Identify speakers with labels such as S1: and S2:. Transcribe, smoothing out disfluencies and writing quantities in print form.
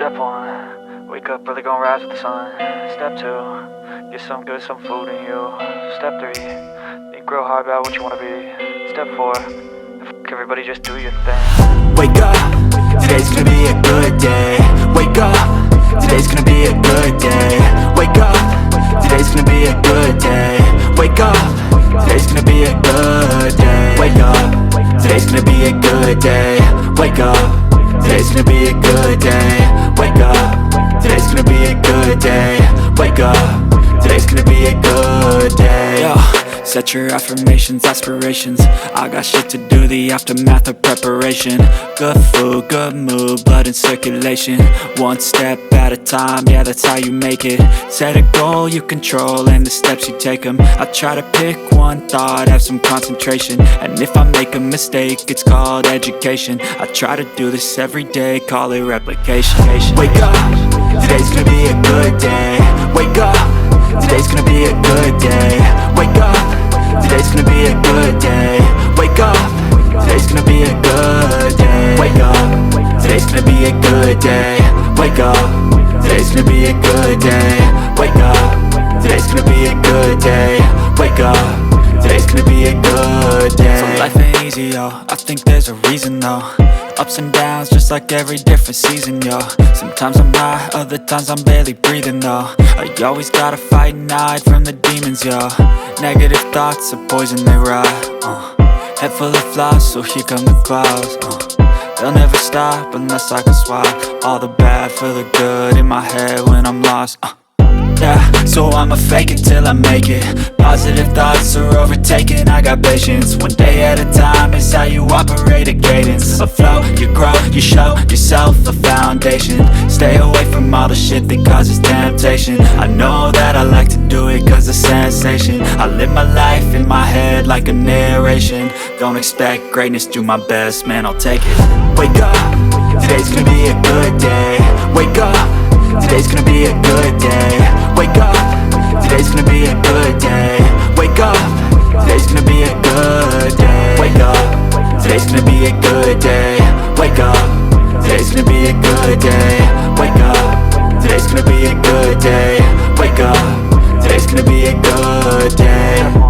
S1: Step 1, wake up early, gonna rise with the sun. Step 2, get some good, some food in you. Step 3, think real hard about what you wanna be. Step 4, fuck everybody, just do your thing.
S2: Wake up, today's gonna be a good day. Wake up, today's gonna be a good day. Wake up, today's gonna be a good day. Wake up, today's gonna be a good day. Wake up, today's gonna be a good day. Wake up, today's gonna be a good day. Wake up, today's gonna be a good day. Wake up, today's gonna be a good day. Yo, set your affirmations, aspirations. I got shit to do, the aftermath of preparation. Good food, good mood, blood in circulation. One step at a time, yeah, that's how you make it. Set a goal you control and the steps you take them. I try to pick one thought, have some concentration. And if I make a mistake, it's called education. I try to do this every day, call it replication. Wake up, today's gonna be a good day. Wake up, today's gonna be a good day. Wake up, today's gonna be a good day. Wake up, today's gonna be a good day. Wake up, today's gonna be a good day. Wake up, today's gonna be a good day. Wake up, today's gonna be a good day. Wake up, today's gonna be a good day. So life ain't easy, yo, I think there's a reason though. Ups and downs, just like every different season, yo. Sometimes I'm high, other times I'm barely breathing, though. I always gotta fight and hide from the demons, yo. Negative thoughts are poison, they rot. Head full of flies, so here come the clouds. They'll never stop unless I can swap all the bad for the good in my head when I'm lost. Yeah, so I'ma fake it till I make it. Positive thoughts are overtaken, I got patience. One day at a time is how you operate a cadence. A flow, you grow, you show yourself a foundation. Stay away from all the shit that causes temptation. I know that I like to do it cause it's sensation. I live my life in my head like a narration. Don't expect greatness, do my best, man, I'll take it. Wake up, today's gonna be a good day. Wake up, today's gonna be a good day. Wake up, today's gonna be a good day. Wake up, today's gonna be a good day. Wake up, today's gonna be a good day. Wake up, today's gonna be a good day. Wake up, today's gonna be a good day. Wake up, today's gonna be a good day.